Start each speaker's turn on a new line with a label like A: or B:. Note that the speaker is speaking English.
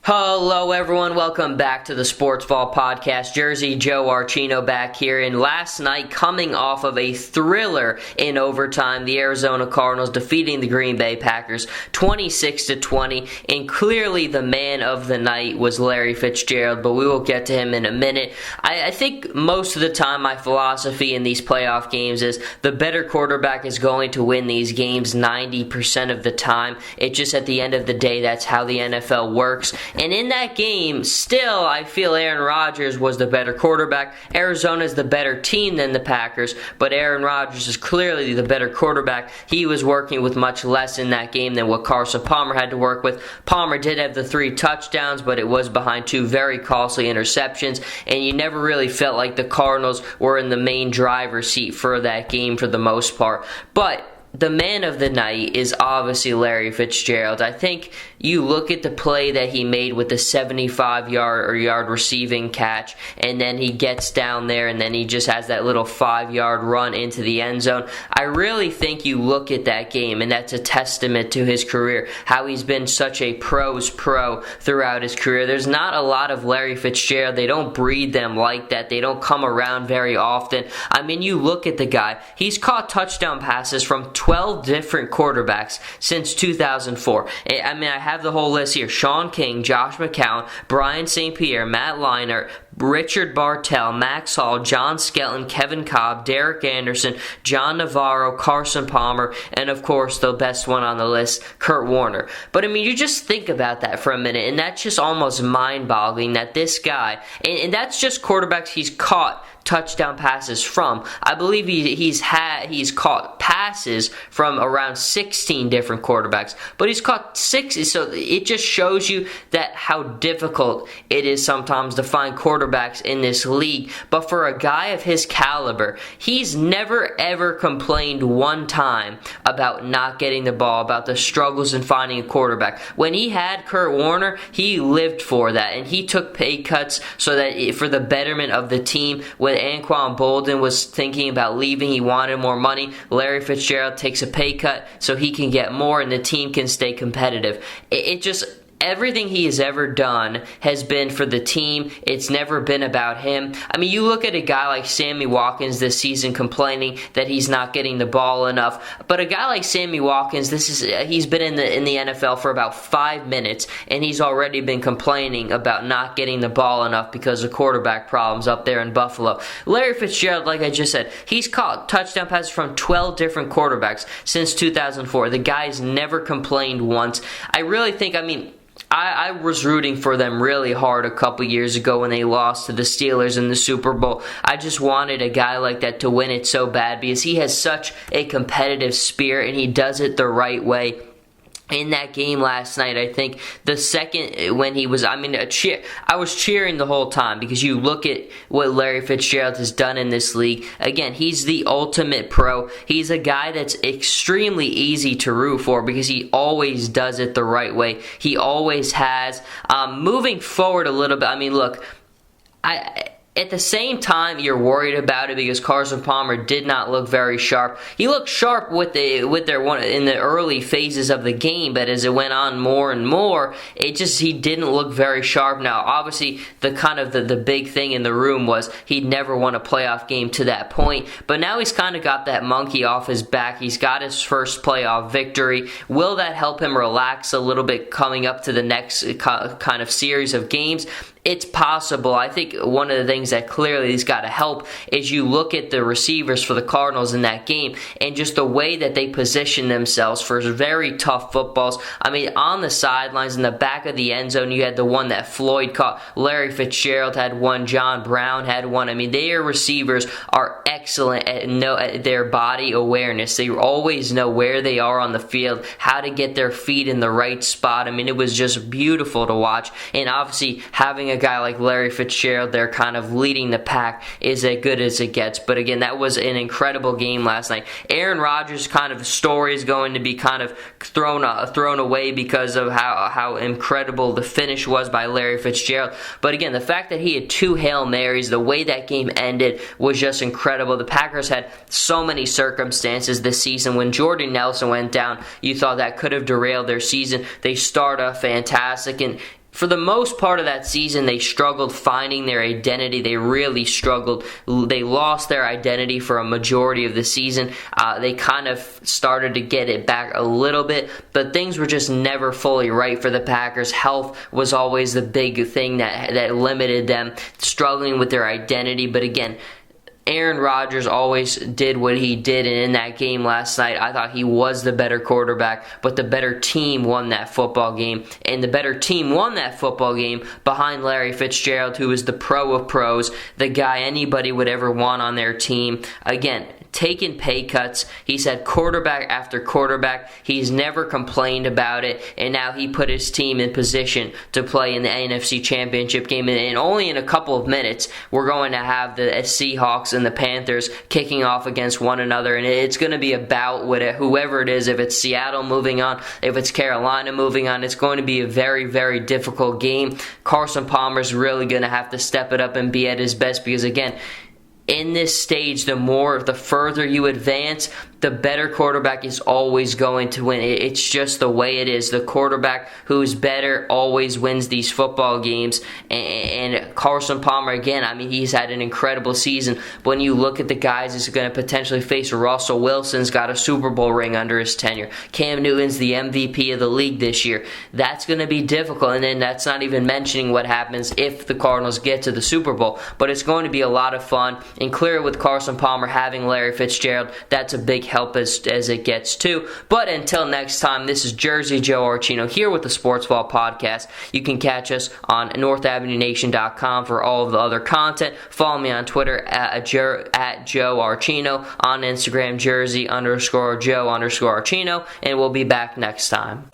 A: Hello everyone, welcome back to the Sports Ball Podcast. Jersey Joe Archino back here, and last night, coming off of a thriller in overtime, the Arizona Cardinals defeating the Green Bay Packers 26-20, and clearly the man of the night was Larry Fitzgerald, but we will get to him in a minute. I think most of the time my philosophy in these playoff games is the better quarterback is going to win these games 90% of the time. It just at the end of the day, that's how the NFL works. And in that game, still, I feel Aaron Rodgers was the better quarterback. Arizona's the better team than the Packers, but Aaron Rodgers is clearly the better quarterback. He was working with much less in that game than what Carson Palmer had to work with. Palmer did have the 3 touchdowns, but it was behind 2 very costly interceptions, and you never really felt like the Cardinals were in the main driver's seat for that game for the most part. But the man of the night is obviously Larry Fitzgerald. I think you look at the play that he made with the 75-yard receiving catch, and then he gets down there, and then he just has that little 5-yard run into the end zone. I really think you look at that game, and that's a testament to his career, how he's been such a pro's pro throughout his career. There's not a lot of Larry Fitzgerald. They don't breed them like that. They don't come around very often. I mean, you look at the guy. He's caught touchdown passes from 12 different quarterbacks since 2004. I mean, I have the whole list here. Sean King, Josh McCown, Brian St. Pierre, Matt Leinart, Richard Bartell, Max Hall, John Skelton, Kevin Cobb, Derek Anderson, John Navarro, Carson Palmer, and of course the best one on the list, Kurt Warner. But I mean, you just think about that for a minute, and that's just almost mind-boggling that this guy, and that's just quarterbacks he's caught touchdown passes from. I believe he's caught passes from around 16 different quarterbacks, but he's caught 6. So it just shows you that how difficult it is sometimes to find quarterbacks in this league. But for a guy of his caliber, he's never ever complained one time about not getting the ball, about the struggles in finding a quarterback. When he had Kurt Warner, he lived for that, and he took pay cuts so that for the betterment of the team. When Anquan Bolden was thinking about leaving, he wanted more money. Larry Fitzgerald takes a pay cut so he can get more and the team can stay competitive. It just... Everything he has ever done has been for the team. It's never been about him. I mean, you look at a guy like Sammy Watkins this season complaining that he's not getting the ball enough. But a guy like Sammy Watkins, he's been in the NFL for about 5 minutes, and he's already been complaining about not getting the ball enough because of quarterback problems up there in Buffalo. Larry Fitzgerald, like I just said, he's caught touchdown passes from 12 different quarterbacks since 2004. The guy's never complained once. I really think, I was rooting for them really hard a couple years ago when they lost to the Steelers in the Super Bowl. I just wanted a guy like that to win it so bad because he has such a competitive spirit and he does it the right way. In that game last night, I think the second when he was, I was cheering the whole time because you look at what Larry Fitzgerald has done in this league. Again, he's the ultimate pro. He's a guy that's extremely easy to root for because he always does it the right way. He always has. Moving forward a little bit, at the same time, you're worried about it because Carson Palmer did not look very sharp. He looked sharp in the early phases of the game, but as it went on more and more, he didn't look very sharp. Now, obviously, the big thing in the room was he'd never won a playoff game to that point, but now he's kind of got that monkey off his back. He's got his first playoff victory. Will that help him relax a little bit coming up to the next kind of series of games? It's possible. I think one of the things that clearly has got to help is you look at the receivers for the Cardinals in that game and just the way that they position themselves for very tough footballs. On the sidelines, in the back of the end zone, you had the one that Floyd caught. Larry Fitzgerald had one. John Brown had one. Their receivers are excellent at their body awareness. They always know where they are on the field, how to get their feet in the right spot. It was just beautiful to watch. And obviously, having a guy like Larry Fitzgerald there kind of leading the pack is as good as it gets. But again, that was an incredible game last night. Aaron Rodgers' kind of story is going to be kind of thrown away because of how incredible the finish was by Larry Fitzgerald. But again, the fact that he had 2 Hail Marys, the way that game ended was just incredible. The Packers had so many circumstances this season. When Jordy Nelson went down, you thought that could have derailed their season. They start off fantastic, and for the most part of that season, they struggled finding their identity. They really struggled. They lost their identity for a majority of the season. They kind of started to get it back a little bit, but things were just never fully right for the Packers. Health was always the big thing that limited them, struggling with their identity. But again, Aaron Rodgers always did what he did, and in that game last night, I thought he was the better quarterback, but the better team won that football game, and the better team won that football game behind Larry Fitzgerald, who is the pro of pros, the guy anybody would ever want on their team. Again, taken pay cuts. He's had quarterback after quarterback. He's never complained about it, and now he put his team in position to play in the NFC Championship game. And only in a couple of minutes, we're going to have the Seahawks and the Panthers kicking off against one another, and it's going to be a bout with it, whoever it is. If it's Seattle moving on, if it's Carolina moving on, it's going to be a very, very difficult game. Carson Palmer's really going to have to step it up and be at his best because, again, in this stage, the further you advance, the better quarterback is always going to win. It's just the way it is. The quarterback who's better always wins these football games. And Carson Palmer, again, I mean, he's had an incredible season. When you look at the guys he's going to potentially face, Russell Wilson's got a Super Bowl ring under his tenure. Cam Newton's the MVP of the league this year. That's going to be difficult. And then that's not even mentioning what happens if the Cardinals get to the Super Bowl. But it's going to be a lot of fun. And clearly with Carson Palmer having Larry Fitzgerald, that's a big help as it gets too. But until next time, this is Jersey Joe Archino here with the Sports Ball Podcast. You can catch us on NorthAvenueNation.com for all of the other content. Follow me on Twitter at Joe Archino, on Instagram Jersey_Joe_Archino, and we'll be back next time.